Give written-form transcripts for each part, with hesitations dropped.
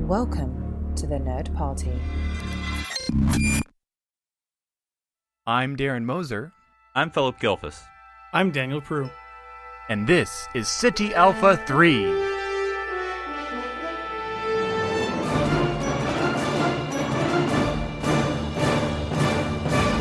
Welcome to the Nerd Party. I'm Darren Moser. I'm Philip Gilfus. I'm Daniel Prue. And this is Ceti Alpha 3.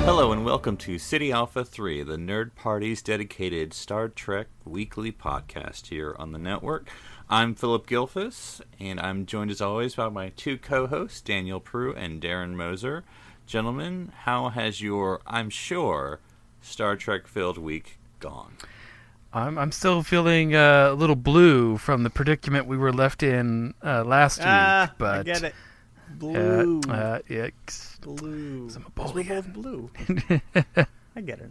Hello and welcome to Ceti Alpha 3, the Nerd Party's dedicated Star Trek weekly podcast here on the network. I'm Philip Gilfus, and I'm joined as always by my two co-hosts, Daniel Prue and Darren Moser. Gentlemen, how has your, I'm sure, Star Trek-filled week gone? I'm still feeling a little blue from the predicament we were left in last week. But I get it. Blue. Yeah, blue. We're both blue. I get it.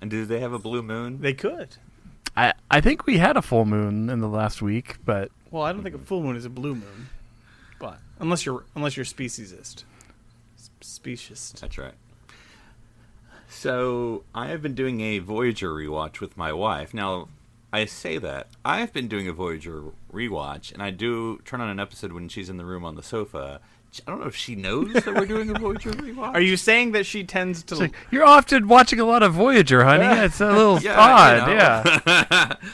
And do they have a blue moon? They could. I think we had a full moon in the last week, but Well, I don't think a full moon is a blue moon, but unless you're speciesist. Speciesist. That's right. So, I have been doing a Voyager rewatch with my wife. Now, I say that. I've been doing a Voyager rewatch, and I do turn on an episode when she's in the room on the sofa. I don't know if she knows that we're doing a Voyager rewatch. Are you saying that she tends to... You're often watching a lot of Voyager, honey. It's a little odd, yeah.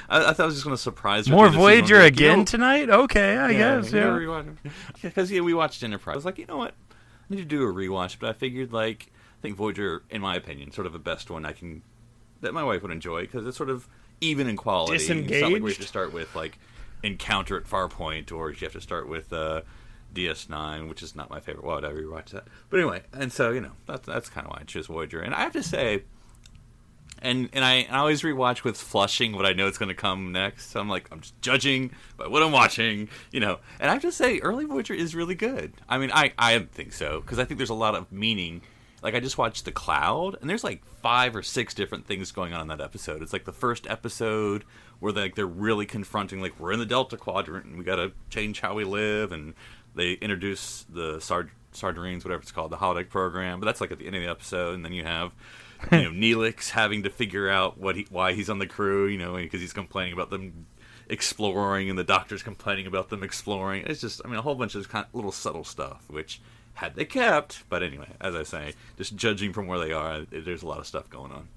I thought I was just going to surprise her. More Voyager again tonight? Okay, I guess, yeah. Because we watched Enterprise. I was like, you know what? I need to do a rewatch, but I figured, I think Voyager, in my opinion, sort of the best one that my wife would enjoy, because it's sort of even in quality. Disengaged? It's not like we have to start with, Encounter at Farpoint, or you have to start with DS9, which is not my favorite. Why would I rewatch that? But anyway, and so, that's kind of why I chose Voyager. And I have to say, and I always rewatch with flushing what I know is going to come next. So I'm just judging by what I'm watching, And I have to say, early Voyager is really good. I mean, I think so, because I think there's a lot of meaning. I just watched The Cloud, and there's 5 or 6 different things going on in that episode. It's the first episode where they're really confronting, we're in the Delta Quadrant, and we got to change how we live, and they introduce the Sardines, whatever it's called, the holodeck program. But that's at the end of the episode, and then you have Neelix having to figure out why he's on the crew, because he's complaining about them exploring, and the doctor's complaining about them exploring. It's just, a whole bunch of kind of little subtle stuff, which had they kept. But anyway, as I say, just judging from where they are, there's a lot of stuff going on.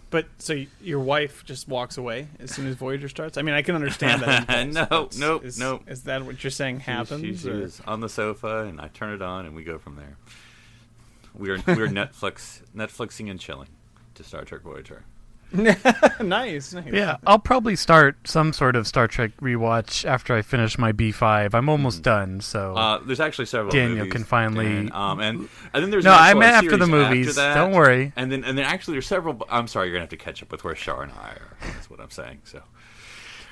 But, so your wife just walks away as soon as Voyager starts? I can understand that. No. Is that what you're saying happens? She's on the sofa, and I turn it on, and we go from there. We're Netflixing and chilling to Star Trek Voyager. Nice. Yeah, I'll probably start some sort of Star Trek rewatch after I finish my B5. I'm almost done, so there's actually several. Daniel movies, can finally. And then there's I meant after the movies. After Don't worry. And then actually there's several. I'm sorry, you're gonna have to catch up with where Shar and I are. That's what I'm saying. So.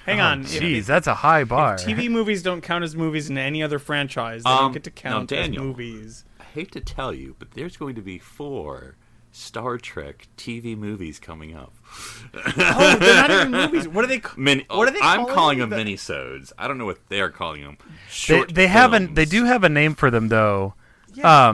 Hang on. Jeez, that's a high bar. If TV movies don't count as movies in any other franchise, they don't get to count as Daniel, movies. I hate to tell you, but there's going to be 4 Star Trek TV movies coming up. Oh, they're not even movies. What are they? I'm calling them minisodes. I don't know what they're calling them. They haven't. They do have a name for them though. Yeah.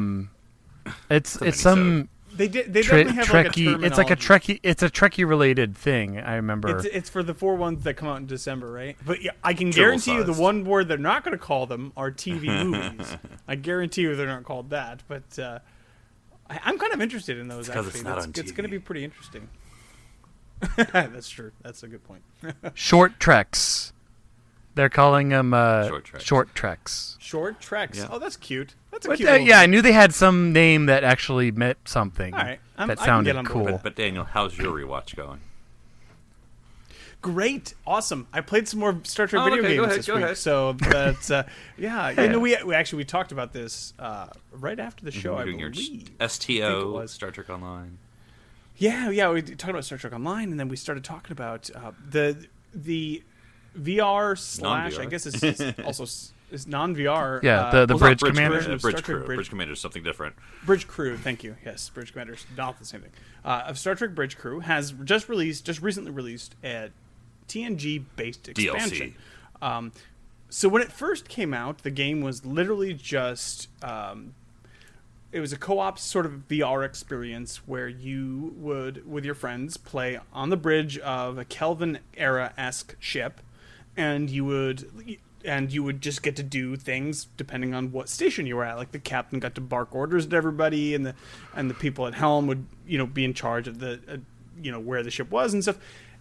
It's some. They definitely have Trekkie. a It's like a Trekkie. It's a Trekkie related thing. I remember. It's for the 4 ones that come out in December, right? But yeah, I can guarantee you the one word they're not going to call them are TV movies. I guarantee you they're not called that. But I'm kind of interested in those. Actually, it's going to be pretty interesting. That's true. That's a good point. Short treks. They're calling them short treks. Short treks. Yeah. Oh, that's cute. That's a cute. Yeah, I knew they had some name that actually meant something. All right. That sounded cool. But Daniel, how's your rewatch going? Great, awesome. I played some more Star Trek video games this week, ahead. So that's yeah. We talked about this right after the show. I believe your STO Star Trek Online. Yeah. We talked about Star Trek Online, and then we started talking about the VR / non-VR. I guess it's also is non-VR. Yeah, the Bridge Commander. Bridge Crew. Bridge Commander is something different. Bridge Crew, thank you. Yes, Bridge Commander is not the same thing. Of Star Trek Bridge Crew has just recently released a TNG-based expansion. DLC. So when it first came out, the game was literally just it was a co-op sort of VR experience where you would, with your friends, play on the bridge of a Kelvin era-esque ship, and you would and you would just get to do things depending on what station you were at. Like the captain got to bark orders at everybody, and the people at helm would be in charge of the where the ship was and stuff.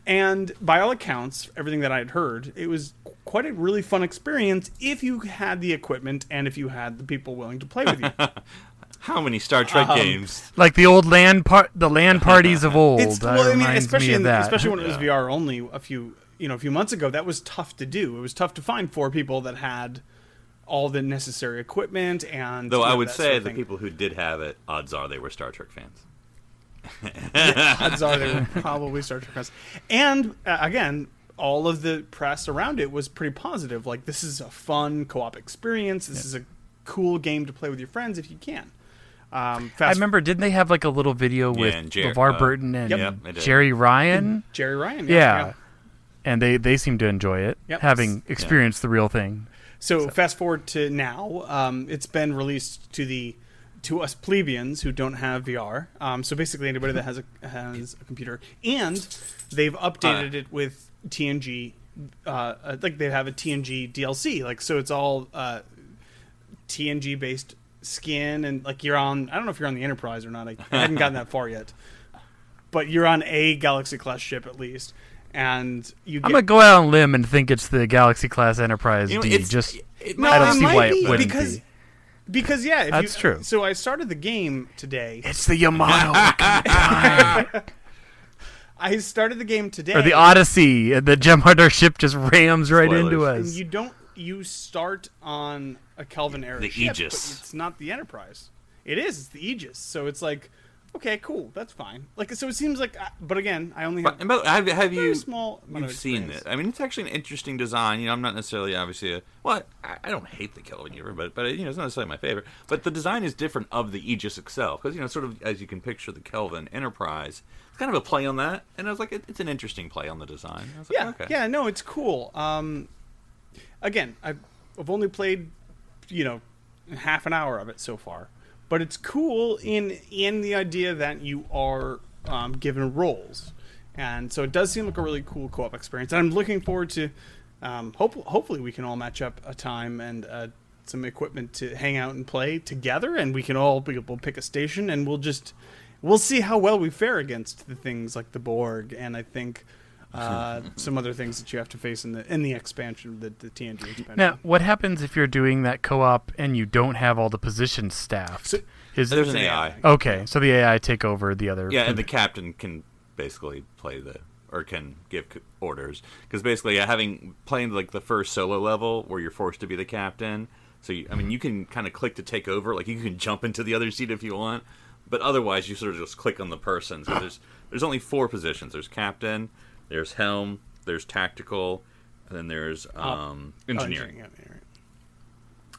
And by all accounts, everything that I had heard, it was quite a really fun experience if you had the equipment and if you had the people willing to play with you. How many Star Trek games? Like the old LAN parties of old. Especially when it was VR only a few months ago, that was tough to do. It was tough to find 4 people that had all the necessary equipment. And though I would say the people who did have it, odds are they were Star Trek fans. Odds are they were probably Star Trek fans. And again, all of the press around it was pretty positive. Like, this is a fun co-op experience. This is a cool game to play with your friends if you can. I remember, didn't they have like a little video with LeVar Burton and Jerry Ryan? Jerry Ryan, yeah. And they seem to enjoy it, having experienced the real thing. So fast forward to now, it's been released to us plebeians who don't have VR. So basically anybody that has a computer, and they've updated it with TNG. Like they have a TNG DLC. Like, so it's all TNG based skin, and like you're on. I don't know if you're on the Enterprise or not. I haven't gotten that far yet, but you're on a Galaxy class ship at least. And I'm gonna go out on a limb and think it's the Galaxy class Enterprise D. I don't see why it wouldn't be. Because that's true. So I started the game today. It's the Yamato. I started the game today. Or the Odyssey, and the Jem'Hadar ship just rams right into us. And you start on a Kelvin era ship, Aegis. but it's not the Enterprise. It's the Aegis. So it's like, okay, cool, that's fine. Like, so it seems like, but again, I only have. But have you small amount of seen it? I mean, it's actually an interesting design. I'm not necessarily obviously I don't hate the Kelvin universe, but it's not necessarily my favorite. But the design is different of the Aegis itself, because sort of as you can picture the Kelvin Enterprise, it's kind of a play on that. And I was like, it's an interesting play on the design. I was like, okay. No, it's cool. Again, I've only played half an hour of it so far. But it's cool in the idea that you are given roles, and so it does seem like a really cool co-op experience. And I'm looking forward to hopefully we can all match up a time and some equipment to hang out and play together, and we'll pick a station, and we'll see how well we fare against the things like the Borg, and I think some other things that you have to face in the expansion, the TNG expansion. Now, what happens if you're doing that co-op and you don't have all the positions staffed? So, there's an AI. Okay, so the AI take over the other. Yeah, and the captain can basically can give orders, because basically playing like the first solo level where you're forced to be the captain. So you can kind of click to take over, like you can jump into the other seat if you want, but otherwise you sort of just click on the person. So there's only 4 positions. There's captain. There's helm, there's tactical, and then there's engineering.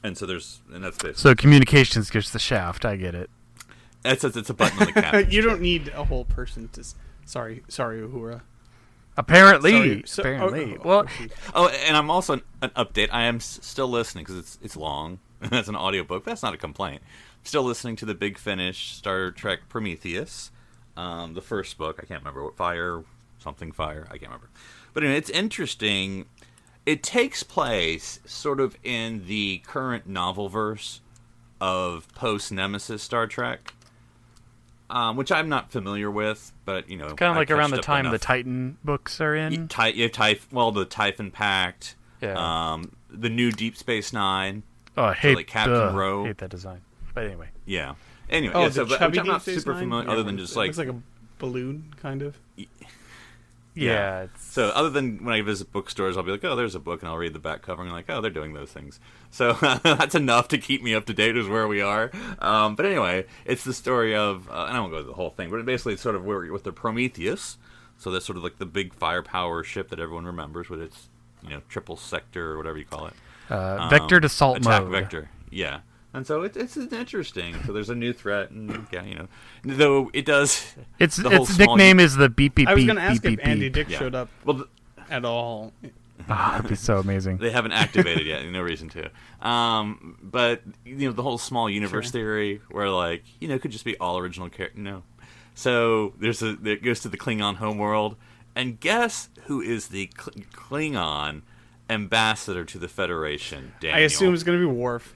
And so that's basically. So communications gets the shaft. I get it. It's a button on the captain. You don't need a whole person to. Sorry, Uhura. Apparently. And I'm also an update. I am still listening because it's long. That's an audiobook. But that's not a complaint. I'm still listening to the Big Finish Star Trek Prometheus, the first book. I can't remember what Fire. I can't remember. But anyway, it's interesting. It takes place sort of in the current novel verse of post-Nemesis Star Trek, which I'm not familiar with, but, It's kind of like around the time the Titan books are in. The Typhon Pact, the new Deep Space Nine. Oh, I hate Captain Rowe. I hate that design. But anyway. Yeah. Anyway, which I'm not super familiar, other than just like... It looks like a balloon, kind of. Yeah. So other than when I visit bookstores, I'll be like, oh, there's a book, and I'll read the back cover, and I'm like, oh, they're doing those things. So that's enough to keep me up to date as where we are. But anyway, it's the story of, and I won't go through the whole thing, but basically it's sort of where with the Prometheus. So that's sort of like the big firepower ship that everyone remembers with its, triple sector or whatever you call it. Vector to salt attack mode. Vector, yeah. And so it's interesting. So there's a new threat, and though it does. Its nickname is the beep beep beep. I was going to ask beep, if beep, Andy beep. Dick showed up at all. That'd be so amazing. They haven't activated yet. No reason to. But the whole small universe theory, where it could just be all original character. No. So it goes to the Klingon homeworld, and guess who is the Klingon ambassador to the Federation, Daniel? I assume it's going to be Worf.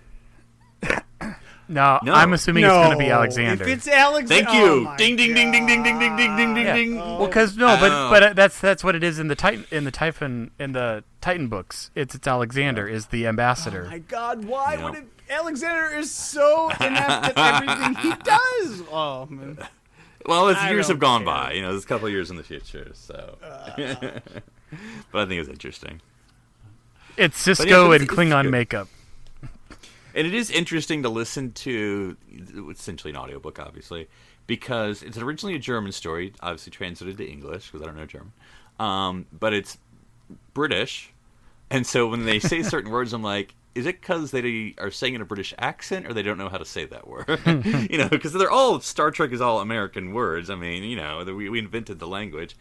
No, I'm assuming it's going to be Alexander. If it's Alexander, thank you. Ding ding ding ding ding ding ding ding ding ding ding. Well, because but that's what it is in the Titan books. It's Alexander is the ambassador. Oh my God! Why would it? Alexander is so inept at everything he does. Oh man. Well, years have gone by. There's a couple of years in the future, so. But I think it's interesting. It's Cisco and Klingon makeup. And it is interesting to listen to, essentially an audiobook, obviously, because it's originally a German story, obviously translated to English, because I don't know German. But it's British, and so when they say certain words, I'm like, is it because they are saying in a British accent, or they don't know how to say that word? Because Star Trek is all American words. I mean, we invented the language.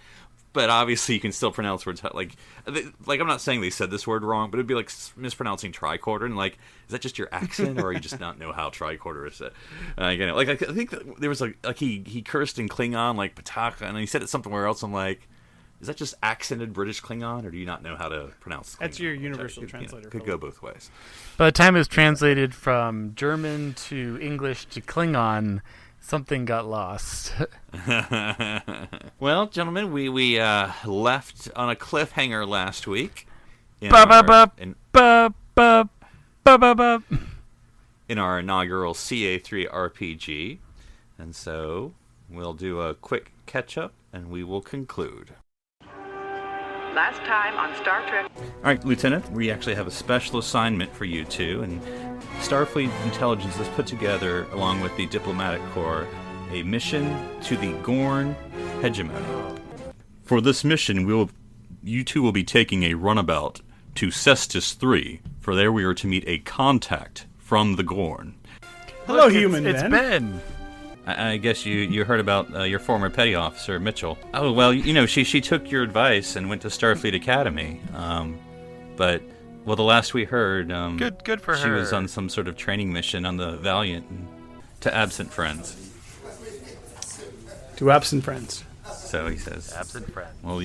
But obviously, you can still pronounce words like I'm not saying they said this word wrong, but it'd be like mispronouncing tricorder, and is that just your accent, or you just not know how tricorder is said? I think there was he cursed in Klingon like Pataka, and he said it somewhere else. I'm like, is that just accented British Klingon, or do you not know how to pronounce Klingon? That's your universal translator. Could go both ways. By the time it was translated from German to English to Klingon, something got lost. Well, gentlemen, we left on a cliffhanger last week in our inaugural CA3 RPG, and so we'll do a quick catch-up, and we will conclude. Last time on Star Trek. All right, Lieutenant, we actually have a special assignment for you two, and Starfleet Intelligence has put together, along with the Diplomatic Corps, a mission to the Gorn hegemony. For this mission, you two will be taking a runabout to Cestus 3, for there we are to meet a contact from the Gorn. Hello, Look, human it's men. Ben. I guess you heard about your former petty officer, Mitchell. Oh, well, she took your advice and went to Starfleet Academy. But the last we heard, good for her. She was on some sort of training mission on the Valiant to absent friends. To absent friends. So he says, absent friend. Well,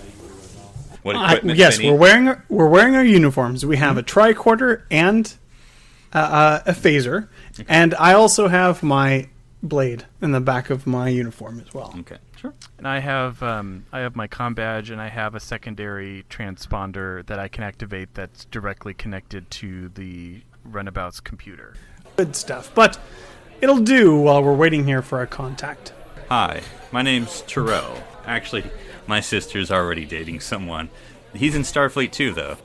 what equipment? Yes, we're wearing our uniforms. We have a tricorder and a phaser, and I also have my blade in the back of my uniform as well. Okay, sure. And I have my comm badge, and I have a secondary transponder that I can activate that's directly connected to the runabout's computer. Good stuff, but it'll do while we're waiting here for a contact. Hi, my name's Terrell. Actually, my sister's already dating someone. He's in Starfleet too, though.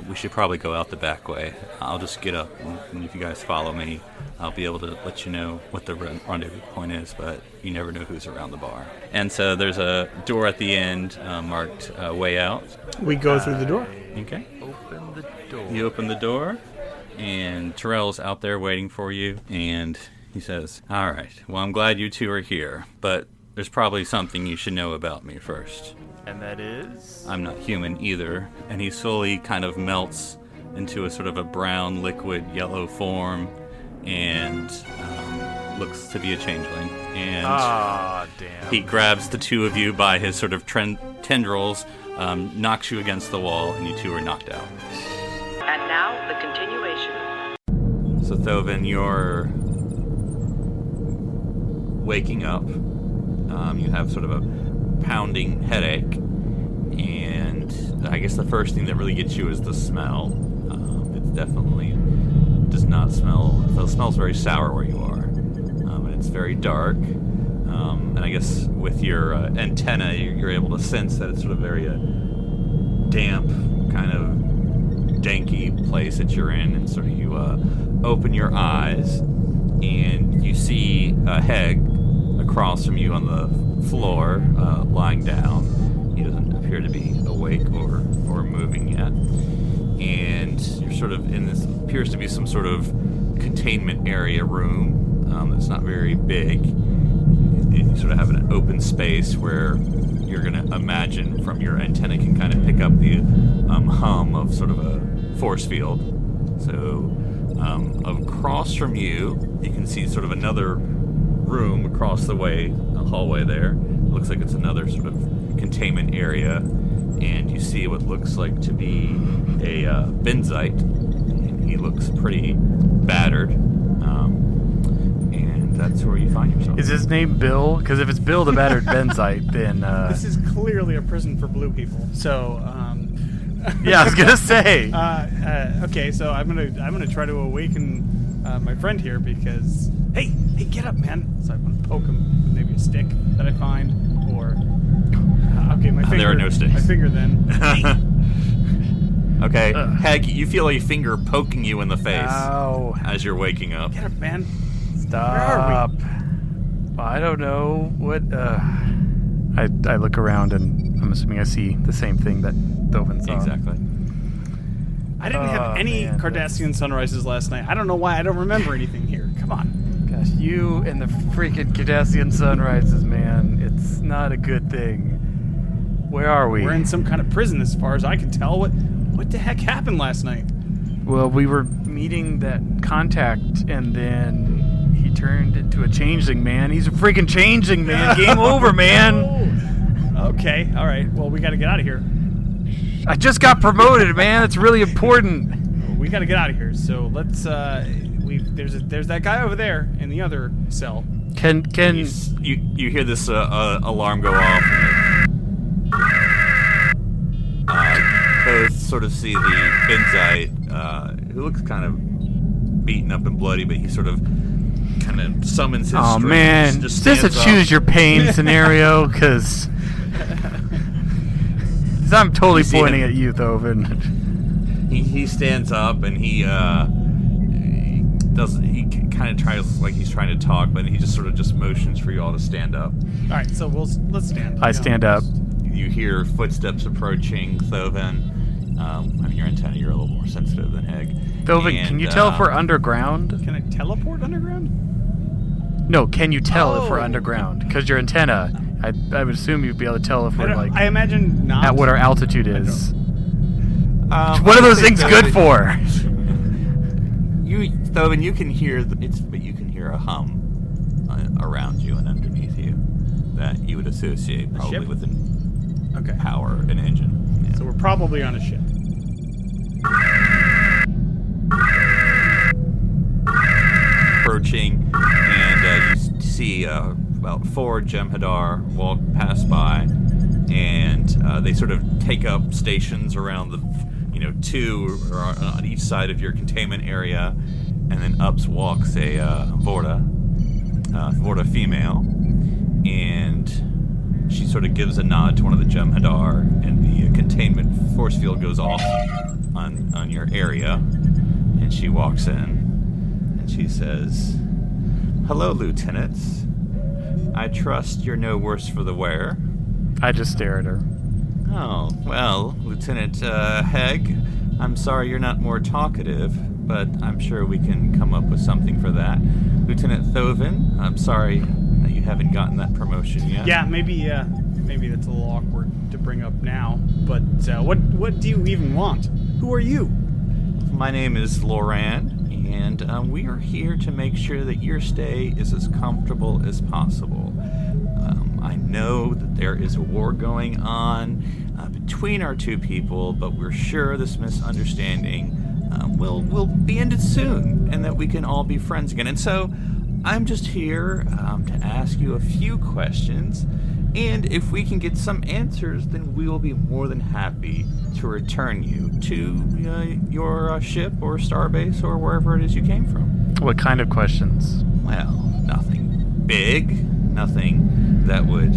We should probably go out the back way. I'll just get up, and if you guys follow me, I'll be able to let you know what the rendezvous point is, but you never know who's around the bar. And so there's a door at the end marked way out. We go through the door. Okay. Open the door. You open the door, and Terrell's out there waiting for you, and he says, all right, well, I'm glad you two are here, but there's probably something you should know about me first. And that is? I'm not human either. And he slowly kind of melts into a sort of a brown, liquid, yellow form and looks to be a changeling. And damn. He grabs the two of you by his sort of tendrils, knocks you against the wall, and you two are knocked out. And now, the continuation. So, Thovin, you're waking up. You have sort of a pounding headache, and I guess the first thing that really gets you is the smell. It definitely does not smell. It smells very sour where you are, and it's very dark. And I guess with your antenna, you're able to sense that it's sort of very damp, kind of danky place that you're in, and sort of you open your eyes, and you see Hegg across from you on the floor, lying down. He doesn't appear to be awake or moving yet. And you're sort of in this, appears to be some sort of containment area room that's not very big. You sort of have an open space where you're going to imagine from your antenna can kind of pick up the hum of sort of a force field. So across from you, you can see sort of another room across the way, a hallway there. It looks like it's another sort of containment area, and you see what looks like to be a Benzite. And he looks pretty battered. And that's where you find yourself. Is his name Bill? Because if it's Bill the battered Benzite, then... This is clearly a prison for blue people. So, yeah, I was gonna say. Okay, so I'm gonna try to awaken my friend here because hey, get up, man! So I'm gonna poke him with maybe a stick that I find, or okay, my finger. There are no sticks. My finger then. Okay, Hegg, you feel a finger poking you in the face as you're waking up. Get up, man! Stop. Where are we? Well, I don't know what. I look around and I'm assuming I see the same thing that Thovin saw. Exactly. I didn't have any Cardassian sunrises last night. I don't know why I don't remember anything here. Come on. Gosh, you and the freaking Cardassian sunrises, man. It's not a good thing. Where are we? We're in some kind of prison as far as I can tell. What the heck happened last night? Well, we were meeting that contact and then he turned into a changeling, man. He's a freaking changeling, man. Game over, man. Okay, all right. Well, we got to get out of here. I just got promoted, man. It's really important. We got to get out of here. So let's. There's that guy over there in the other cell. Can you hear this alarm go off? Both sort of see the Benzite, who looks kind of beaten up and bloody, but he sort of kind of summons his strength. Man, is this a choose your pain scenario? Because I'm totally pointing at you, Thovin. He stands up and he kind of tries like he's trying to talk, but he just sort of just motions for you all to stand up. All right, so let's stand. I stand up. You hear footsteps approaching, Thovin. I mean, your antenna, you're a little more sensitive than Hegg. Thovin, can you tell if we're underground? Can I teleport underground? No, can you tell if we're underground? Because your antenna, I would assume you'd be able to tell if we're like... I imagine not. At what our altitude is. What are those things good for? Thovin, you can hear but you can hear a hum around you and underneath you that you would associate probably with an power, an engine. Yeah. So we're probably on a ship. Approaching, and you see about 4 Jem'Hadar walk past by, and they sort of take up stations around the, 2 on each side of your containment area, and then walks a Vorta female, and she sort of gives a nod to one of the Jem'Hadar, and the containment force field goes off on your area, and she walks in, and she says, "Hello, lieutenants. I trust you're no worse for the wear." I just stare at her. Oh, well, Lieutenant Hegg, I'm sorry you're not more talkative, but I'm sure we can come up with something for that. Lieutenant Thovin, I'm sorry that you haven't gotten that promotion yet. Yeah, maybe that's a little awkward to bring up now, but what do you even want? Who are you? My name is Loran, and we are here to make sure that your stay is as comfortable as possible. I know that there is a war going on between our two people, but we're sure this misunderstanding will be ended soon, and that we can all be friends again. And so, I'm just here to ask you a few questions, and if we can get some answers, then we will be more than happy to return you to your ship or starbase or wherever it is you came from. What kind of questions? Well, nothing big, nothing that would,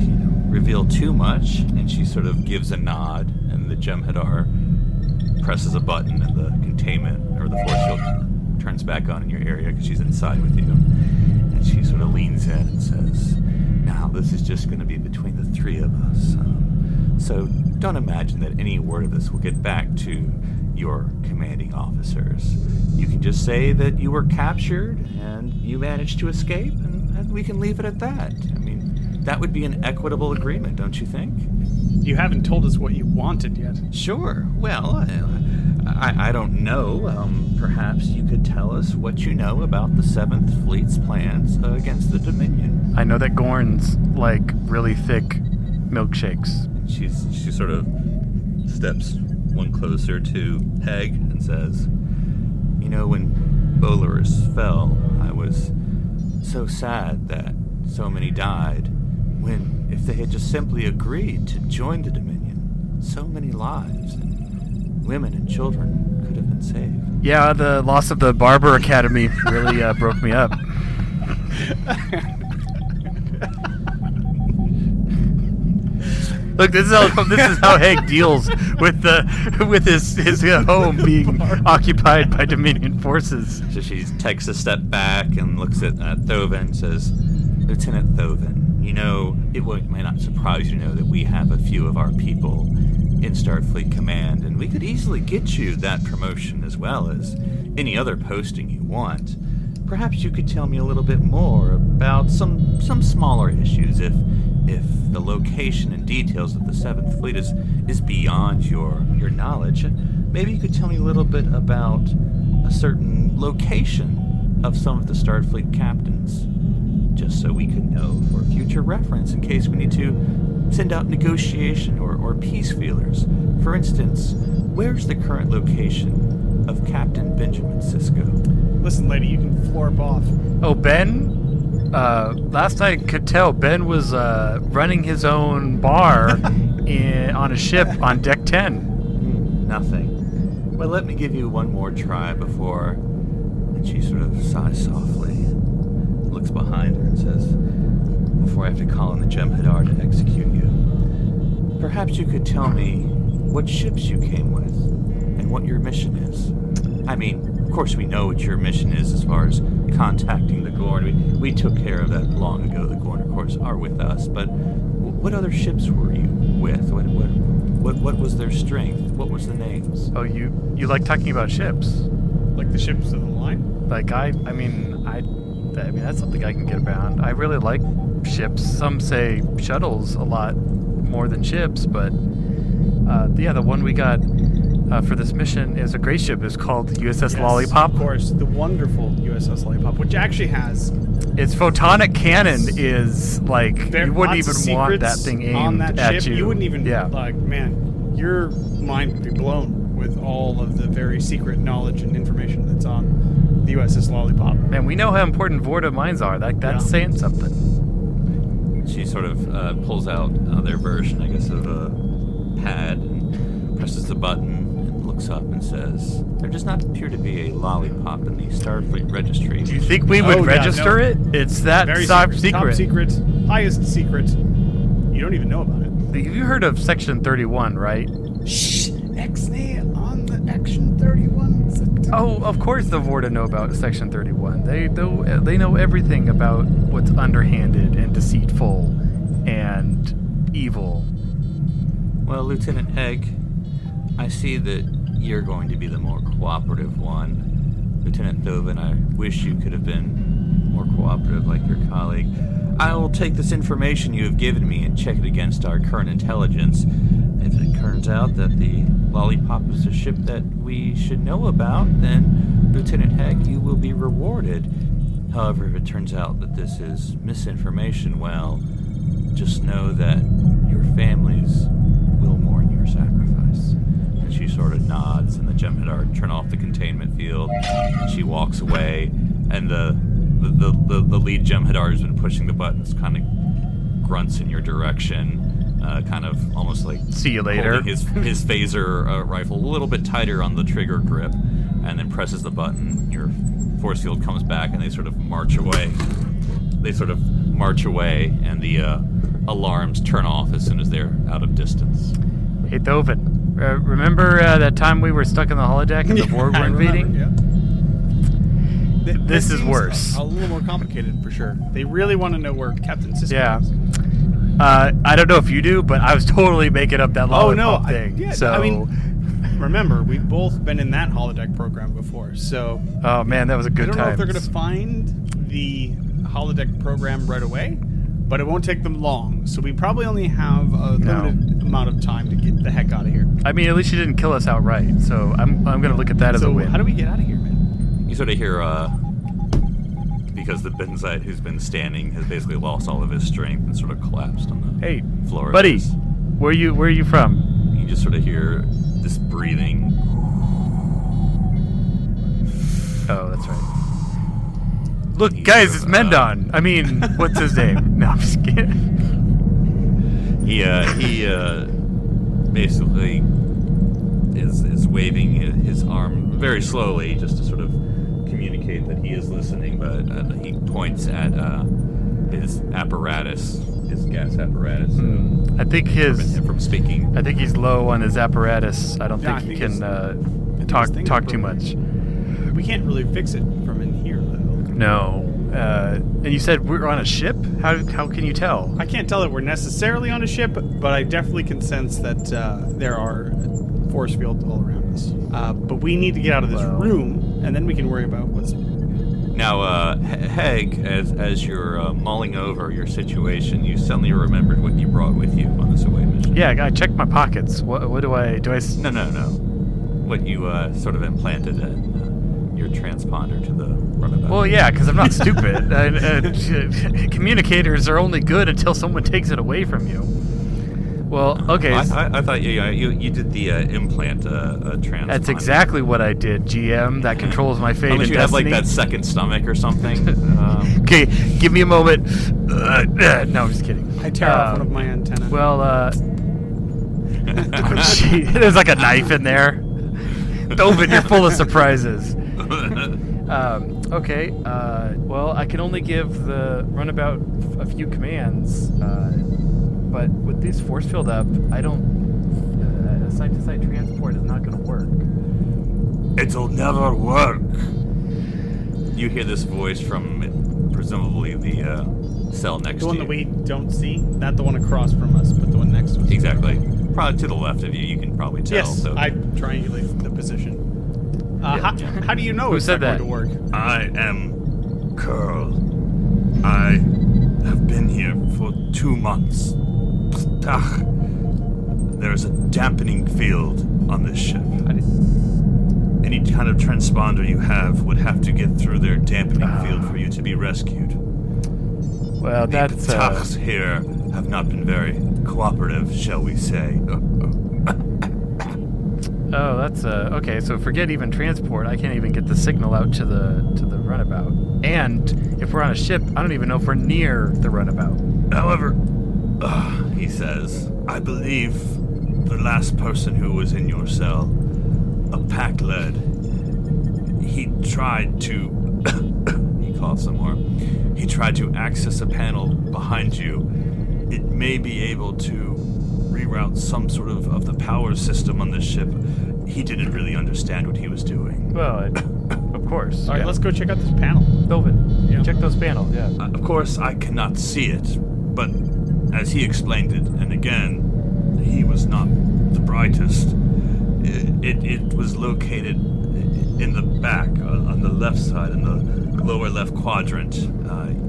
reveal too much. And she sort of gives a nod, and the Jem'Hadar presses a button, and the containment or the force field turns back on in your area because she's inside with you. And she sort of leans in and says, "Now, this is just going to be between the 3 of us. So don't imagine that any word of this will get back to your commanding officers. You can just say that you were captured and you managed to escape, and we can leave it at that. I mean, that would be an equitable agreement, don't you think?" You haven't told us what you wanted yet. Sure. Well, I don't know. Perhaps you could tell us what you know about the 7th Fleet's plans against the Dominion. I know that Gorns like really thick milkshakes. She sort of steps one closer to Hegg and says, "You know, when Bolarus fell, I was so sad that so many died. When, if they had just simply agreed to join the Dominion, so many lives and women and children could have been saved." Yeah, the loss of the Barber Academy really broke me up. Look, this is how Hegg deals with his home being occupied by Dominion forces. So she takes a step back and looks at Thovin and says, "Lieutenant Thovin, you know, may not surprise you to know that we have a few of our people in Starfleet Command, and we could easily get you that promotion as well as any other posting you want. Perhaps you could tell me a little bit more about some smaller issues if the location and details of the 7th Fleet is beyond your knowledge. Maybe you could tell me a little bit about a certain location of some of the Starfleet captains, just so we could know for future reference in case we need to send out negotiation or peace feelers. For instance, where's the current location of Captain Benjamin Sisko?" Listen, lady, you can florp off. Oh, Ben? Last I could tell, Ben was running his own bar on a ship on Deck 10. Nothing. Well, let me give you one more try before... And she sort of sighs softly and looks behind her and says, "Before I have to call in the Jem'Hadar to execute you, perhaps you could tell me what ships you came with and what your mission is. I mean, of course we know what your mission is as far as contacting the Gorn. We took care of that long ago. The Gorn, of course, are with us. But what other ships were you with? What was their strength? What was the names?" Oh, you like talking about ships? Like the ships of the line? Like I mean that's something I can get around. I really like ships. Some say shuttles a lot more than ships, but the one we got for this mission is a great ship. It's called the U.S.S. Lollipop. Of course, the wonderful U.S.S. Lollipop, which actually has... Its photonic cannon is like, you wouldn't even want that thing aimed on that at ship. you. You wouldn't even, yeah. like, man, your mind would be blown with all of the very secret knowledge and information that's on the U.S.S. Lollipop. Man, we know how important Vorta mines are. That's saying something. She sort of pulls out their version, I guess, of a pad and presses the button and looks up and says, "There does not appear to be a lollipop in the Starfleet registry." Do you think we would register it? It's that Very top secret. secret. Top secret. Highest secret. You don't even know about it. Have you heard of Section 31, right? Shh! X-nay on the Action 31. Oh, of course the Vorta know about Section 31. They know everything about what's underhanded and deceitful and evil. Well, Lieutenant Hegg, I see that you're going to be the more cooperative one. Lieutenant Thovin, I wish you could have been more cooperative like your colleague. I will take this information you have given me and check it against our current intelligence. If it turns out that the Lollipop is a ship that we should know about, then, Lieutenant Hegg, you will be rewarded. However, if it turns out that this is misinformation, well, just know that your families will mourn your sacrifice. And she sort of nods, and the Jem'Hadar turn off the containment field. And she walks away, and the lead Jem'Hadar who's been pushing the buttons kind of grunts in your direction, kind of almost like see you later. Holding his phaser rifle a little bit tighter on the trigger grip, and then presses the button. Your force field comes back, and they sort of march away. And the alarms turn off as soon as they're out of distance. Hey, Thovin, remember that time we were stuck in the holodeck and the Borg were invading? Yeah. This is worse. A little more complicated, for sure. They really want to know where Captain Sisko is. I don't know if you do, but I was totally making up that lollipop thing. Remember, we've both been in that holodeck program before, so... Oh, man, that was a good time. I don't know if they're going to find the holodeck program right away, but it won't take them long, so we probably only have a limited amount of time to get the heck out of here. I mean, at least you didn't kill us outright, so I'm going to look at that as a win. How do we get out of here, man? You sort of hear, because the Benzite who's been standing has basically lost all of his strength and sort of collapsed on the floor. Buddy, where are you from? you just sort of hear this breathing. Oh, that's right. Look, guys, it's Mendon. I mean, what's his name? No, I'm just kidding. He basically is waving his arm very slowly just to sort of communicate that he is listening, but he points at his apparatus, his gas apparatus. I think him from speaking. I think he's low on his apparatus. I don't think he can talk too much. We can't really fix it from in here, though. No. And you said we're on a ship? How can you tell? I can't tell that we're necessarily on a ship, but I definitely can sense that there are force fields all around us. But we need to get out of this room, and then we can worry about what's... Now, Hegg, as you're mulling over your situation, you suddenly remembered what you brought with you on this away mission. Yeah, I checked my pockets. What do I... No. What you sort of implanted in your transponder to the runabout. Well, yeah, because I'm not stupid. Communicators are only good until someone takes it away from you. Well, okay. I thought you did the implant transponder. That's exactly what I did, GM. That controls my fate. Unless you have like that second stomach or something. Okay, give me a moment. No, I'm just kidding. I tear off one of my antennae. Well, there's like a knife in there. Thovin, you're full of surprises. Okay, well, I can only give the runabout a few commands, but with this force field up, I don't... site-to-site transport is not going to work. It'll never work. You hear this voice from presumably the cell next to you. The one that we don't see? Not the one across from us, but the one next to us. Exactly. Probably to the left of you, you can probably tell. Yes, so. I triangulate the position. How do you know Who it's said not that? going to work? I am Curl. I have been here for 2 months. There's a dampening field on this ship. Any kind of transponder you have would have to get through their dampening field for you to be rescued. Well, The Ptahs here have not been very cooperative, shall we say. Oh, that's okay. So forget even transport. I can't even get the signal out to the runabout. And if we're on a ship, I don't even know if we're near the runabout. However, he says, I believe the last person who was in your cell, a pack led, he tried to... he calls some more. He tried to access a panel behind you. It may be able to reroute some sort of the power system on this ship. He didn't really understand what he was doing. Well, of course. All right, let's go check out this panel. Thovin, check those panels, yeah. Of course, I cannot see it, but as he explained it, and again, he was not the brightest, it was located in the back, on the left side, in the lower left quadrant.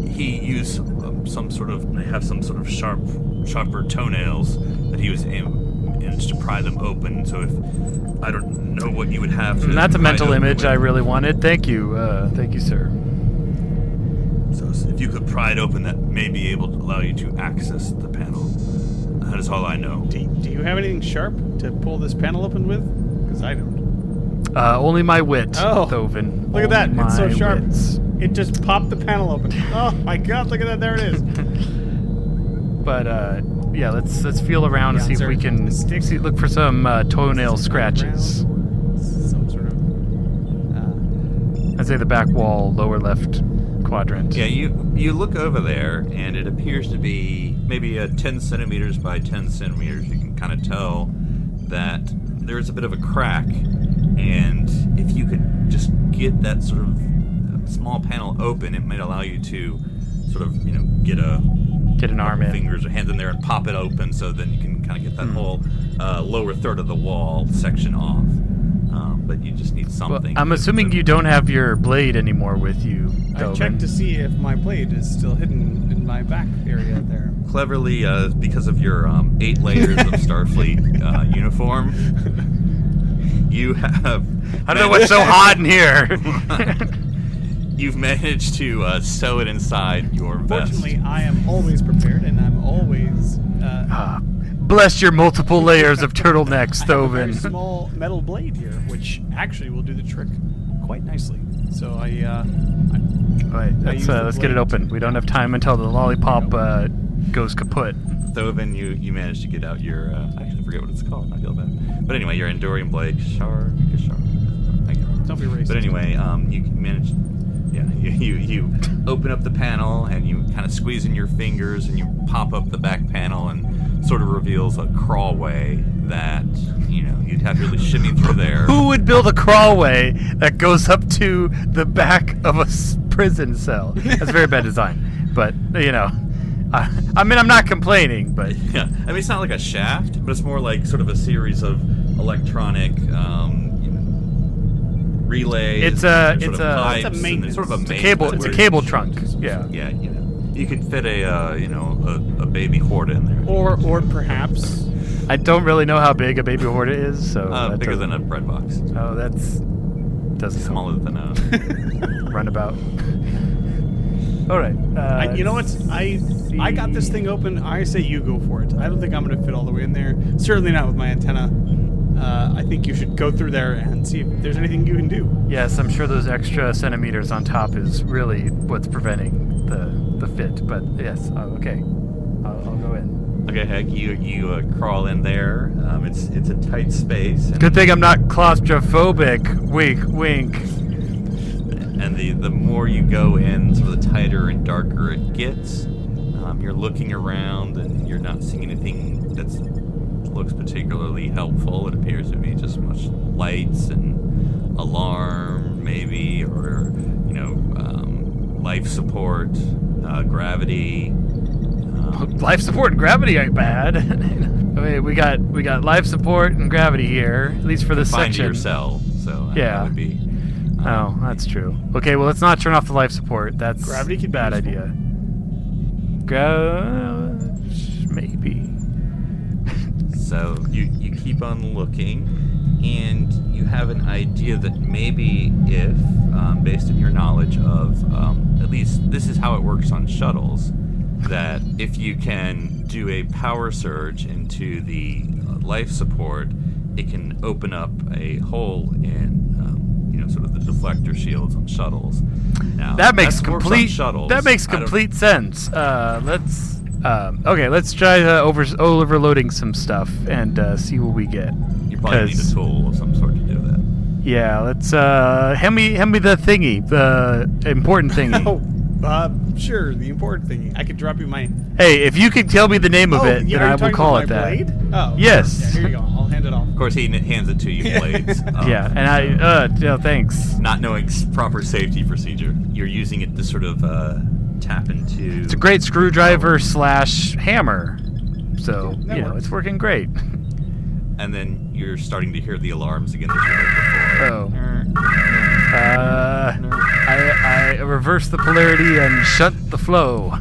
He used they have some sort of sharper toenails that he was managed to pry them open. So if I don't know what you would have to that's a mental image with. I really wanted. Thank you, sir. So if you could pry it open, that may be able to allow you to access the panel. That is all I know. Do you have anything sharp to pull this panel open with? Because I don't. Only my wit, Oh, Thovin. Look at that. Only It's so my sharp. wits. It just popped the panel open. Oh my god, look at that. There it is. But, yeah, let's feel around and see if we can look for some toenail scratches. Some sort of... I'd say the back wall, lower left quadrant. Yeah, you look over there, and it appears to be maybe 10 centimeters by 10 centimeters. You can kind of tell that there's a bit of a crack, and if you could just get that sort of small panel open, it might allow you to sort of, get an arm in. Fingers or hands in there and pop it open, so then you can kind of get that whole lower third of the wall section off. But you just need something. Well, I'm assuming you don't have your blade anymore with you, Thovin. I checked to see if my blade is still hidden in my back area there. Cleverly, because of your 8 layers of Starfleet uniform, you have... I don't know what's so hot in here. You've managed to sew it inside your vest. Fortunately, I am always prepared, and I'm always... Bless your multiple layers of turtlenecks, I have a very Thovin. small metal blade here, which actually will do the trick quite nicely. So All right, let's get it open. We don't have time until the lollipop goes kaput. Thovin, you managed to get out your. I actually forget what it's called. I feel bad. But anyway, your enduring blade. Don't be racist. But anyway, you managed. Yeah, you open up the panel and you kind of squeeze in your fingers and you pop up the back panel and sort of reveals a crawlway that you'd have to really shimmy through there. Who would build a crawlway that goes up to the back of a prison cell? That's very bad design, but I mean, I'm not complaining, but yeah, I mean, it's not like a shaft, but it's more like sort of a series of electronic relays. It's a cable trunk. Yeah. Yeah, you could fit a baby Horta in there. Or perhaps. I don't really know how big a baby Horta is, so bigger than a bread box. Oh, doesn't smaller than a runabout. All right. You know what? I got this thing open. I say you go for it. I don't think I'm going to fit all the way in there. Certainly not with my antenna. I think you should go through there and see if there's anything you can do. Yes, I'm sure those extra centimeters on top is really what's preventing the fit. But yes, okay, I'll go in. Okay, Hegg, you crawl in there. It's a tight space. Good thing I'm not claustrophobic. Wink, wink. And the more you go in, sort of the tighter and darker it gets. You're looking around and you're not seeing anything that looks particularly helpful. It appears to be just much lights and alarm, maybe, or life support, gravity. Life support and gravity ain't bad. I mean, we got life support and gravity here, at least for this section. section. Your cell, so yeah. That would be. Oh, that's true. Okay, well, let's not turn off the life support. That's gravity could bad be idea. Maybe. So you keep on looking, and you have an idea that maybe if, based on your knowledge of, at least this is how it works on shuttles, that if you can do a power surge into the life support, it can open up a hole in, sort of the deflector shields on shuttles. Now, that makes complete sense. Let's try overloading some stuff and see what we get. You probably need a tool of some sort to do that. Yeah, let's hand me the thingy, the important thingy. Sure, the important thingy. I could drop you my. Hey, if you could tell me the name of it, then I will call it that. Blade? Oh, yes. Yeah, here you go. I'll hand it off. Of course, he hands it to you, blades. Yeah, and thanks. Not knowing proper safety procedure, you're using it to sort of tap into. It's a great screwdriver / hammer, so it's working great. And then you're starting to hear the alarms again that you heard before. I reverse the polarity and shut the flow.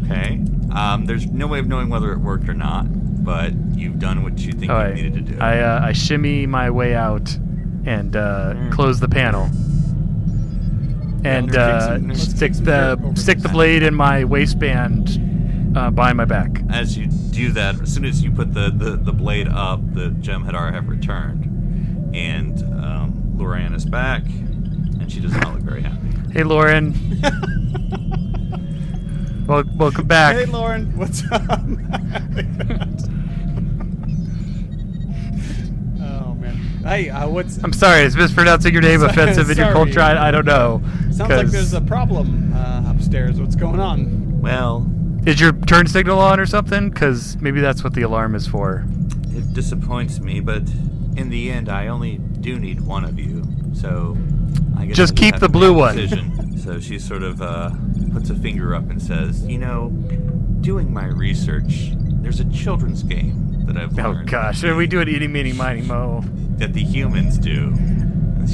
Okay. There's no way of knowing whether it worked or not, but you've done what you think you needed to do. I shimmy my way out and close the panel. And stick the blade in my waistband behind my back. As you do that, as soon as you put the blade up, the Jem'Hadar have returned. And Lauren is back, and she does not look very happy. Hey, Lauren. Welcome back. Hey, Lauren. What's up? Oh, man. Hey, I'm sorry, is mispronouncing your name offensive in your culture? I don't know. Sounds like there's a problem upstairs. What's going on? Well... Is your turn signal on or something? Because maybe that's what the alarm is for. It disappoints me, but in the end, I only do need one of you. So I guess just keep the blue one. So she sort of puts a finger up and says, doing my research, there's a children's game that I've learned. Oh gosh, are we doing eating, meeny, miny, mo? That the humans do.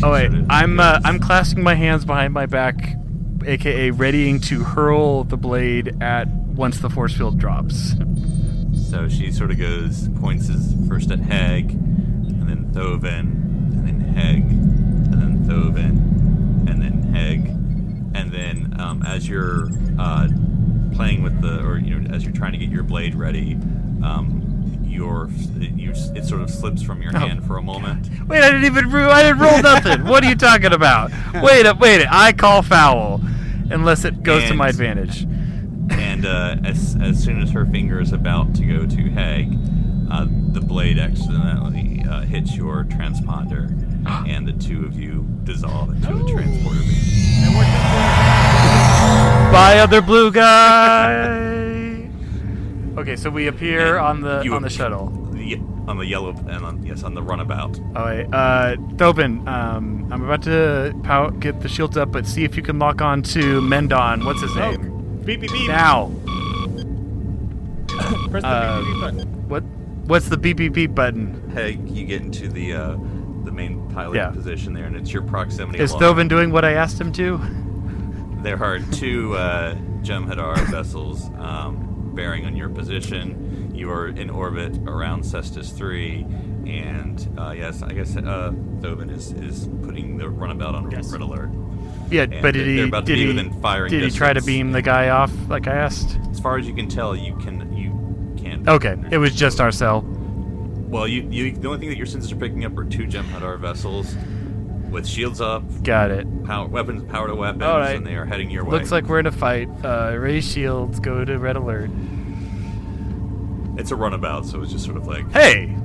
Oh wait, I'm clasping my hands behind my back, aka readying to hurl the blade at once the force field drops. So she sort of points first at Hegg, and then Thovin, and then Hegg, and then Thovin, and then Hegg, and then as you're playing with as you're trying to get your blade ready, it sort of slips from your hand for a moment. Wait, I didn't roll nothing. What are you talking about? Wait. I call foul, unless it goes to my advantage. And as soon as her finger is about to go to Hegg, the blade accidentally hits your transponder, and the two of you dissolve into a transporter beam. Bye, other blue guy. Okay, so we appear on the shuttle. On the yellow, and on the runabout. Oh, wait. Thovin, I'm about to get the shields up, but see if you can lock on to Mendon. What's his name? Beep, beep, beep. Now. Press the beep, beep, beep button. What's the beep, beep, beep button? Hegg, you get into the main pilot position there, and it's your proximity Is alarm. Thovin doing what I asked him to? There are two Jem'Hadar vessels bearing on your position. You are in orbit around Cestus 3, and yes, I guess Thovin is putting the runabout on red alert. Yeah, And but did he within firing did he try to distance. beam the guy off like I asked? As far as you can tell, you can't. Okay, it was just our cell. Well, the only thing that your sensors are picking up are two Jem'Hadar vessels with shields up. Got it. Power to weapons, All right. and they are heading your way. Looks like we're in a fight. Raise shields, go to red alert. It's a runabout, so it's just sort of like, Hey,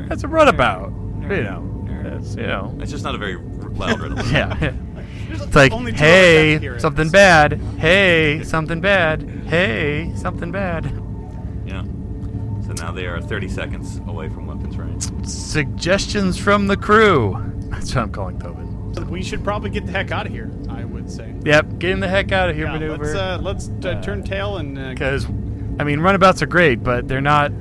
that's a runabout. It's it's just not a very loud red alert. Yeah. It's like, Only two hey, other tech something heroes. bad. Hey, something bad. Hey, something bad. Yeah. So now they are 30 seconds away from weapons range. Suggestions from the crew. That's what I'm calling Thovin. We should probably get the heck out of here, I would say. Yep, getting the heck out of here, Yeah, maneuver. let's turn tail and Because, runabouts are great, but they're not,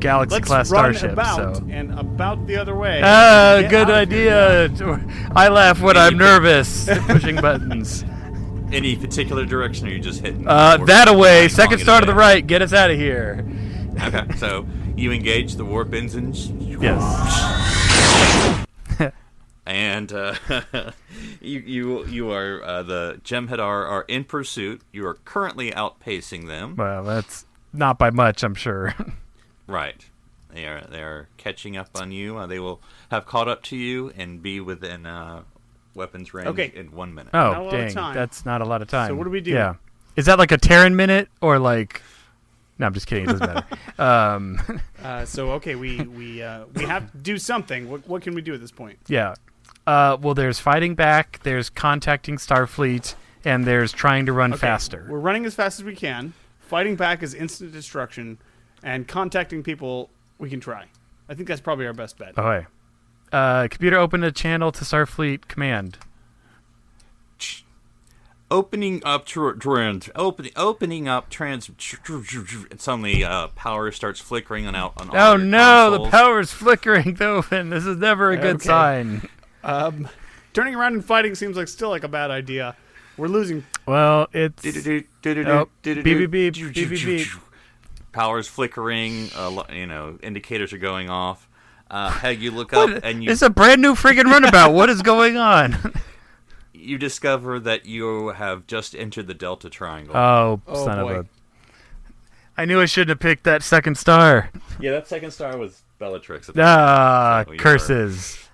galaxy-class run starships. about So. and about the other way. Get Good out of here. idea. I laugh when I'm nervous, pushing buttons. Any particular direction, or are you just hitting? That away. flying Second along star to it the away? right. Get us out of here. Okay, so you engage the warp engines. Yes. And you are the Jem'Hadar are in pursuit. You are currently outpacing them. Well, that's not by much, I'm sure. Right. They are catching up on you. They will have caught up to you and be within weapons range in 1 minute. Not a Oh, lot of dang. time. That's not a lot of time. So what do we do? Yeah. Is that like a Terran minute or like... No, I'm just kidding. It doesn't matter. So okay, we have to do something. What can we do at this point? Yeah. Well, there's fighting back, there's contacting Starfleet, and there's trying to run faster. We're running as fast as we can. Fighting back is instant destruction, and contacting people we can try. I think that's probably our best bet. Oh, hey. Computer, open a channel to Starfleet command. Opening up opening up trans. Suddenly, power starts flickering on all Oh your no, the consoles. power's flickering, Thovin. This is never a good Okay. sign. Turning around and fighting seems still like a bad idea. We're losing. Well, it's... beep, beep, beep, beep, beep, beep. Power's flickering. Indicators are going off. Hegg, you look up and It's a brand new friggin' runabout. What is going on? you discover that you have just entered the Delta Triangle. Oh, Oh, son boy. of a... I knew I shouldn't have picked that second star. Yeah, that second star was Bellatrix. So you Curses.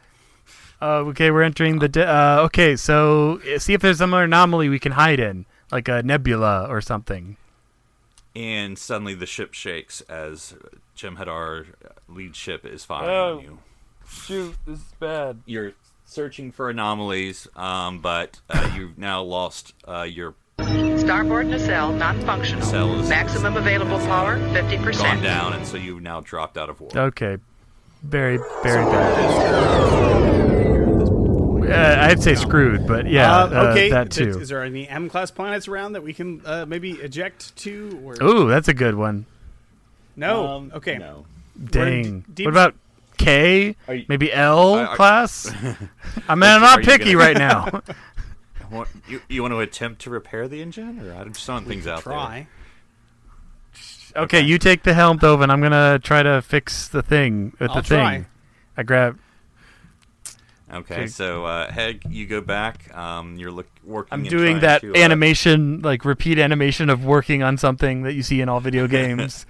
Okay, we're entering the... okay, so see if there's some anomaly we can hide in, like a nebula or something. And suddenly the ship shakes as Jem'Hadar lead ship is firing on you. Shoot, this is bad. You're searching for anomalies, but you've now lost your Starboard nacelle not functional. Nacelle is Maximum available power 50%. gone down, and so you've now dropped out of warp. Okay. Very, very bad. I'd say screwed, but yeah, Okay. that too. Is there any M-class planets around that we can maybe eject to? Or... Ooh, that's a good one. No. Okay. No. Dang. deep- What about K? Are you- Maybe L are- class? I'm Are not you picky gonna- right now. You want to attempt to repair the engine, or I'm just throwing things out Try. Okay, you take the helm, Thovin. I'm gonna try to fix the thing with I'll the thing. try. I grab. Okay, so Hegg, you go back. You're working. I'm and doing trying that to, animation, like repeat animation of working on something that you see in all video games.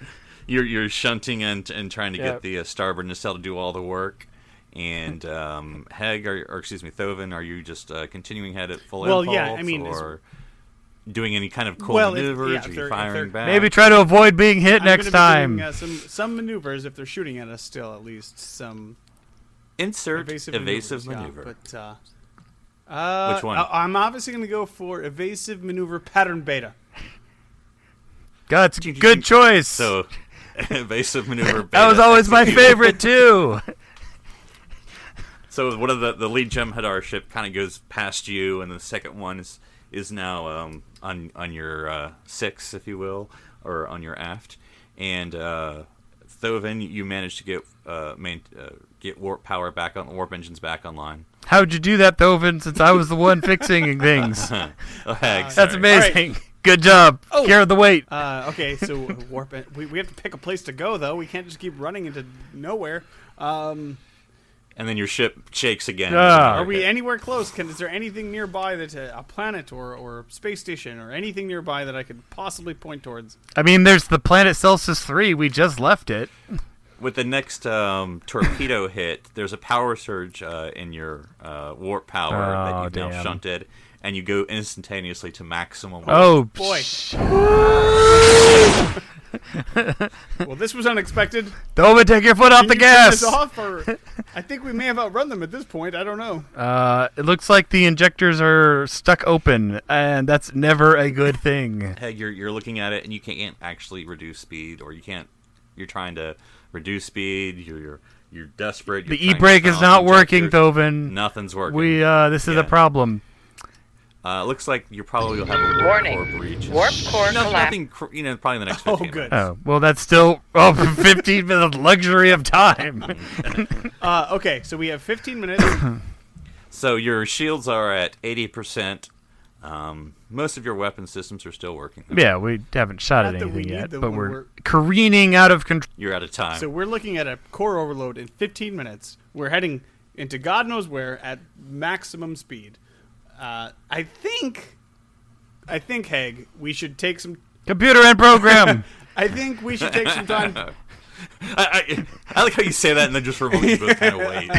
You're shunting and trying to Yep. get the starboard nacelle to do all the work. And Hegg, Thovin, are you just continuing ahead at full impulse? Well, yeah, I mean, or doing any kind of cool Well, maneuvers? if are they're- you firing back? Maybe try to avoid being hit next I'm time. gonna be doing, some maneuvers if they're shooting at us. Still, at least some Insert evasive maneuver. Yeah, but Which one? I'm obviously going to go for evasive maneuver pattern beta. God, it's a good choice. So, evasive maneuver. That was beta always my executed. favorite too. So one of the lead Jem'Hadar ship kind of goes past you, and the second one is now on your 6, if you will, or on your aft. And Thovin, you managed to get warp power back on, warp engines back online. How'd you do that, Thovin? Since I was the one fixing things. Oh, Hegg, That's sorry. amazing. Good job. Carry the weight. Okay, so we have to pick a place to go though. We can't just keep running into nowhere. And then your ship shakes again. Ah. Are we anywhere close? Is there anything nearby that a planet or space station or anything nearby that I could possibly point towards? I mean, there's the planet Celsius 3. We just left it. With the next torpedo hit, there's a power surge in your warp power that you've now damn. shunted, and you go instantaneously to maximum. Oh, Boy. Well, this was unexpected. Thovin, take your foot off Can the you turn gas. this off, or I think we may have outrun them at this point. I don't know. It looks like the injectors are stuck open, and that's never a good thing. Hegg, you're looking at it, and you can't actually reduce speed, or you can't. You're trying to reduce speed. You're desperate. You're The trying to e-brake turn is off not working, injectors. Thovin. Nothing's working. This is Yeah. a problem. Looks like you probably will have a warp Warning. core breach. Warp core No, collapse. nothing. Probably in the next 15 minutes. good. Oh, well, that's still 15 minutes luxury of time. Okay, so we have 15 minutes. So your shields are at 80%. Most of your weapon systems are still working. Yeah, we haven't shot at Not that we anything need yet, them but when we're we're- careening out of control. You're out of time. So we're looking at a core overload in 15 minutes. We're heading into God knows where at maximum speed. I think, Hegg, we should take some. Computer and program. I think we should take some time. I like how you say that and then just remotely both kind of wait.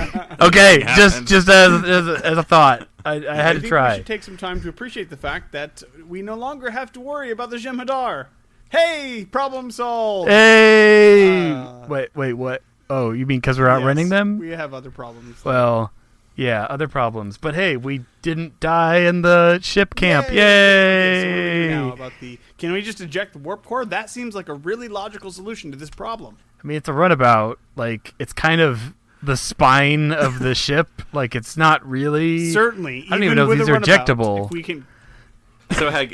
Okay, Happens. just as a thought. I had I to think try. we should take some time to appreciate the fact that we no longer have to worry about the Jem'Hadar. Hey, problem solved. Hey! Wait, what? Oh, you mean because we're outrunning Yes, them? We have other problems. Well, yeah, other problems. But hey, we didn't die in the ship camp. Okay, Yay! so now about can we just eject the warp core? That seems like a really logical solution to this problem. I mean, it's a runabout. Like, it's kind of the spine of the ship. Like, it's not really. Certainly, I don't even know if with these a are runabout, ejectable. If we can, So Hegg,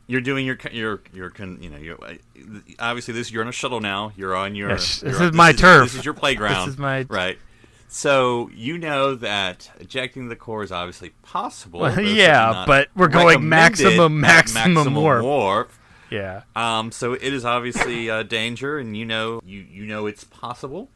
you're doing your obviously you're on a shuttle now. You're on your. Yes, you're this on- is my turf. This is your playground. This is my- right. So you know that ejecting the core is obviously possible. Well, but it's yeah, not but we're going recommended maximum at warp. Yeah. So it is obviously danger, and you know it's possible.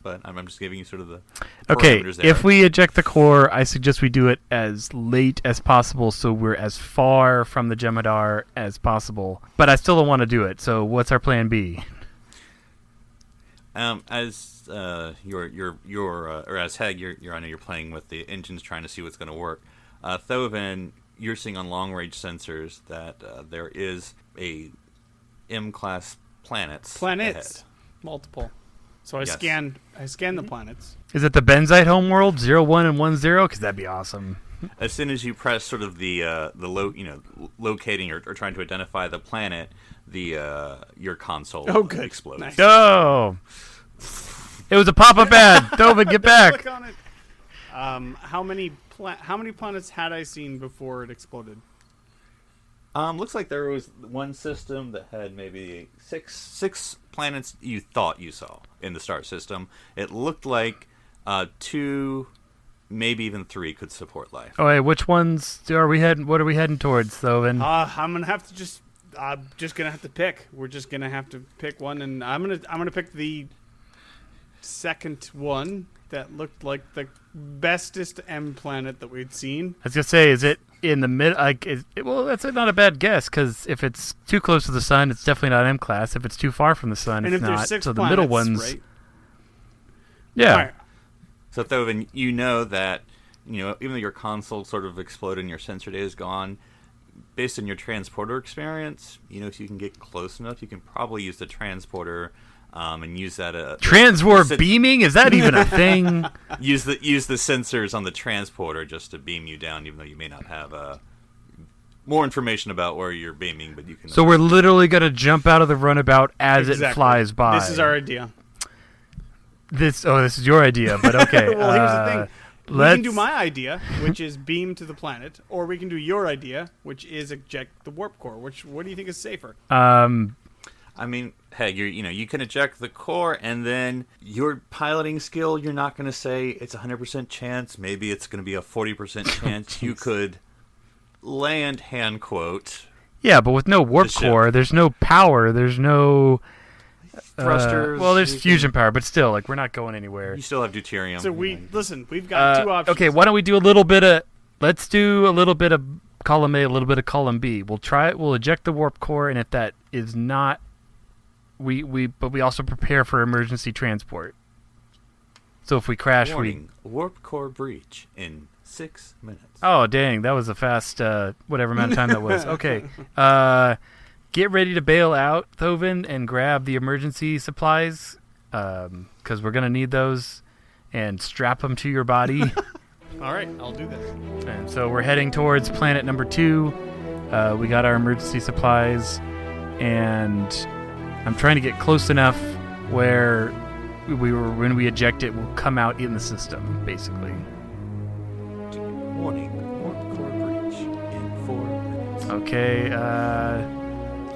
But I'm just giving you sort of the Okay, parameters there. if we eject the core, I suggest we do it as late as possible so we're as far from the Jem'Hadar as possible. But I still don't want to do it, so what's our plan B? As as Hegg, you're playing with the engines, trying to see what's going to work. Thovin, you're seeing on long range sensors that there is a M-class planets ahead. multiple. So I Yes. scan the planets. Is it the Benzite homeworld, 01 and 10? Because that'd be awesome. As soon as you press sort of locating or trying to identify the planet, your console explodes. Nice. Oh! It was a pop-up ad. Thovin, get back. Click on it. How many planets had I seen before it exploded? Looks like there was one system that had maybe six planets you thought you saw in the star system. It looked like 2, maybe even 3 could support life. Oh, wait, which ones are we heading? What are we heading towards, Thovin? I'm gonna have to I'm just gonna have to pick. We're just gonna have to pick one, and I'm gonna pick the second one. that looked like the bestest M planet that we'd seen. I was gonna say, is it in the mid? Well, that's not a bad guess, because if it's too close to the sun, it's definitely not M class. If it's too far from the sun, and it's if not. There's 6 so the planets, middle ones, right? Yeah. All right. So Thovin, you know that, even though your console sort of exploded and your sensor data is gone, based on your transporter experience, if you can get close enough, you can probably use the transporter and use that. Transwarp beaming, is that even a thing? Use the sensors on the transporter just to beam you down, even though you may not have more information about where you're beaming, but you can. So we're literally gonna jump out of the runabout as it flies by. This is our idea. This is your idea, but okay. Well, here's the thing. We can do my idea, which is beam to the planet, or we can do your idea, which is eject the warp core. What do you think is safer? I mean, Hegg, you can eject the core, and then your piloting skill, you're not going to say it's 100% chance. Maybe it's going to be a 40% chance. You could land, hand quote. Yeah, but with no warp core, there's no power. There's no thrusters. Well, there's fusion power, but still, we're not going anywhere. You still have deuterium. So we've got 2 options. Okay, why don't we do a little bit of? Let's do a little bit of column A, a little bit of column B. We'll try it. We'll eject the warp core, and if that is not, we also prepare for emergency transport. So if we crash, Warning, warp core breach in 6 minutes. Oh dang, that was a fast whatever amount of time that was. Okay. Get ready to bail out, Thovin, and grab the emergency supplies, because we're going to need those, and strap them to your body. All right, I'll do that. And so we're heading towards planet number 2. We got our emergency supplies, and I'm trying to get close enough where when we eject it, we'll come out in the system, basically. Warning, warp core breach in 4 minutes. Okay,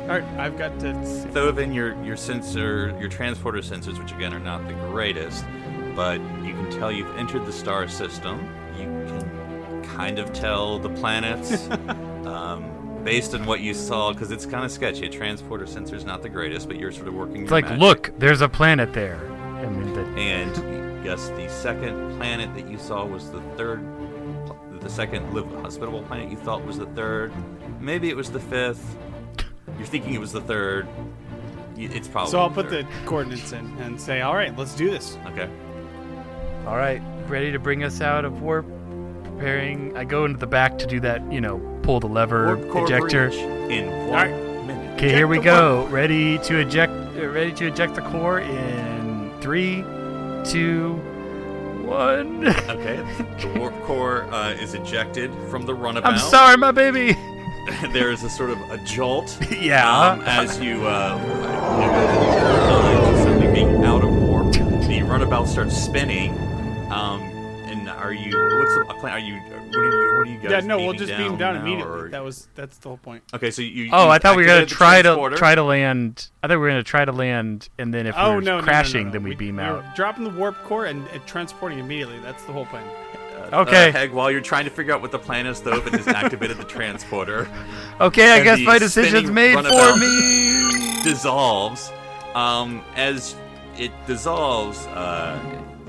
all right, I've got to. Thovin, your transporter sensors, which again are not the greatest, but you can tell you've entered the star system. You can kind of tell the planets based on what you saw, because it's kind of sketchy. A transporter sensor is not the greatest, but you're sort of working. It's like, magic. Look, there's a planet there. And yes, the second planet that you saw was the third. The second hospitable planet you thought was the third. Maybe it was the 5th. You're thinking it was the 3rd. It's probably. So I'll put the coordinates in and say, all right, let's do this. Okay. All right, ready to bring us out of warp. Preparing. I go into the back to do that. Pull the lever ejector. In 1 minute. Okay, here we go. Ready to eject the core in 3, 2, 1. Okay. The warp core is ejected from the runabout. I'm sorry, my baby. There is a sort of a jolt. Yeah. As you something being out of warp, the runabout starts spinning. And are you? What's the plan? Are you? What are you guys? Yeah, no, we'll just beam down now, immediately. or? That's the whole point. Okay, so you. Oh, I thought we were gonna try to land. I thought we were gonna try to land, and then if we're crashing, then we beam out. We're dropping the warp core and transporting immediately. That's the whole plan. Okay. Hegg, while you're trying to figure out what the plan is, though, but has activated the transporter. Okay, I guess my decision's made for me. Dissolves. As it dissolves,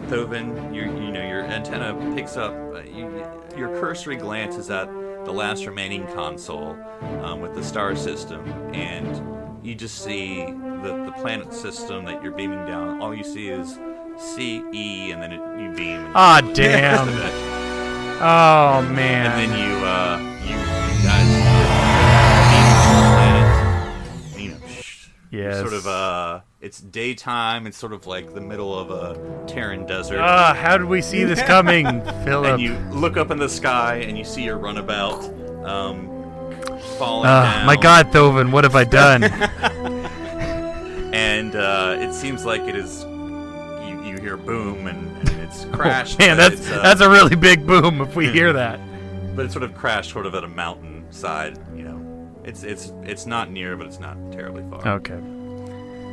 Thovin, your antenna picks up. Your cursory glance is at the last remaining console with the star system, and you just see the planet system that you're beaming down. All you see is CE, and then you beam. Ah, damn. Oh, man. And then you guys beam the planet. Yes. Sort of, it's daytime. It's sort of like the middle of a Terran desert. How did we see this coming, Phillip? And you look up in the sky, and you see your runabout falling down. My God, Thovin, what have I done? And it seems like it is. You hear boom, and it's crashed. Oh, man, that's a really big boom if we hear that. But it's sort of crashed, sort of at a mountain side. It's not near, but it's not terribly far. Okay.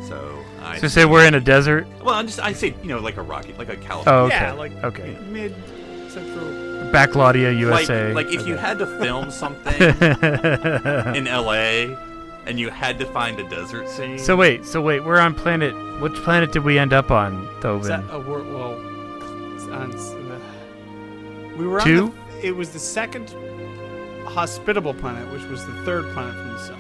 So So say we're in a desert. Well, I say like a rocky, like a California. Oh, okay. Yeah, like okay. mid-central. Backlaudia, USA. Like if you had to film something in LA and you had to find a desert scene. So wait, we're on planet. Which planet did we end up on, Thovin? Is that we were Two? on it was the second hospitable planet, which was the third planet from the sun.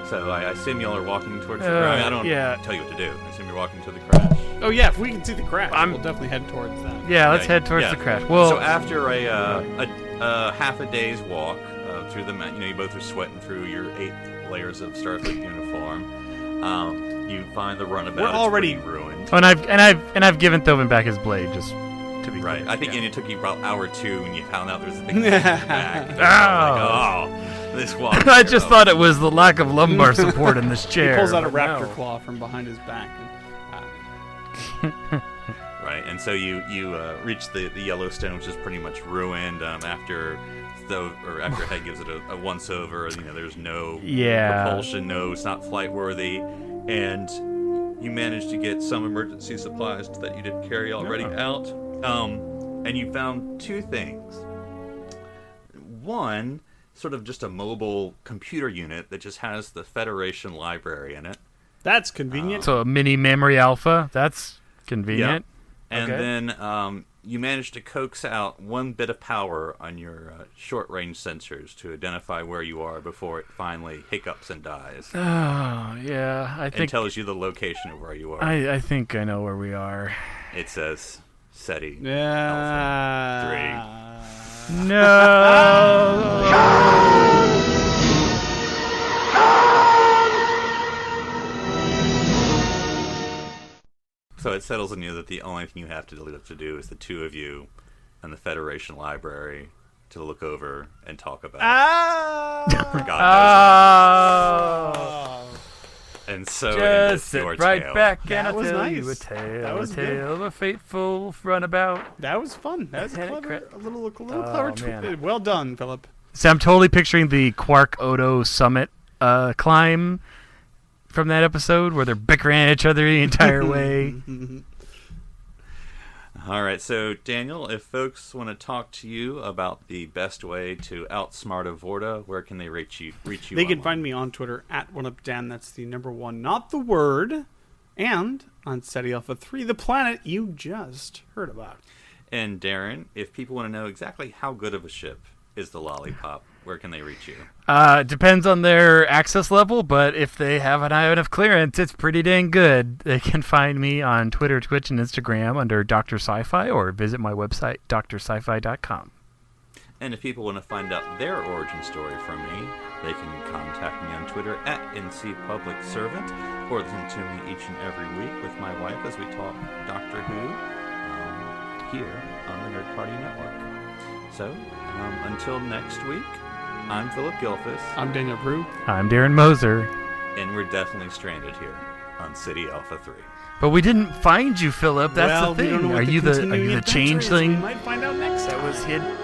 So I assume y'all are walking towards the crash. I mean, I don't yeah. tell you what to do. I assume you're walking to the crash. Oh yeah, if we can see the crash, I'm- we'll definitely head towards that. Yeah, let's head towards the crash. Well, so after a half a day's walk through the mountain, you both are sweating through your 8 layers of Starfleet uniform. You find the runabout. We're already ruined. and I've given Thovin back his blade, just to be Right. clear. I think Yeah. it took you about hour 2 when you found out there was a big thing in your back. And Ow. like, this walk. I just thought it was the lack of lumbar support in this chair. He pulls out a but raptor no. claw from behind his back. Right, and so you reach the Yellowstone, which is pretty much ruined after Hegg gives it a once over. There's no propulsion, it's not flight worthy, and you managed to get some emergency supplies that you didn't carry already out. And you found 2 things. One, sort of just a mobile computer unit that just has the Federation library in it. That's convenient. So a mini memory alpha. That's convenient. Yeah. And Okay. then you managed to coax out 1 bit of power on your short-range sensors to identify where you are before it finally hiccups and dies. Oh, yeah. I And think tells you the location of where you are. I think I know where we are. It says Ceti Yeah. No. So it settles on you that the only thing you have to do is the 2 of you and the Federation library to look over and talk about. For God knows. And so Just endeth sit your right tale. back and That I'll was tell nice. you a tale. That was a good. tale of a fateful runabout. That was fun. That was Lieutenant clever. Cra- A little Oh, clever. man. Well done, Philip. So I'm totally picturing the Quark Odo summit climb from that episode where they're bickering at each other the entire way. All right, so Daniel, if folks want to talk to you about the best way to outsmart a Vorta, where can they reach you? They can online? find me on Twitter at OneUpDan. That's the number 1, not the word. And on Ceti Alpha 3, the planet you just heard about. And Darren, if people want to know exactly how good of a ship is the Lollipop, where can they reach you? Depends on their access level, but if they have an high enough clearance, it's pretty dang good. They can find me on Twitter, Twitch, and Instagram under Dr. Sci-Fi, or visit my website, drsci-fi.com. And if people want to find out their origin story from me, they can contact me on Twitter at NCPublicServant, or listen to me each and every week with my wife as we talk Doctor Who here on the Nerd Party Network. So, until next week, I'm Philip Gilfus. I'm Daniel Brew. I'm Darren Moser. And we're definitely stranded here on Ceti Alpha 3. But we didn't find you, Philip. That's well, the we don't thing. know Are what you the continuing adventure is. changeling We might find out next time. that was hidden?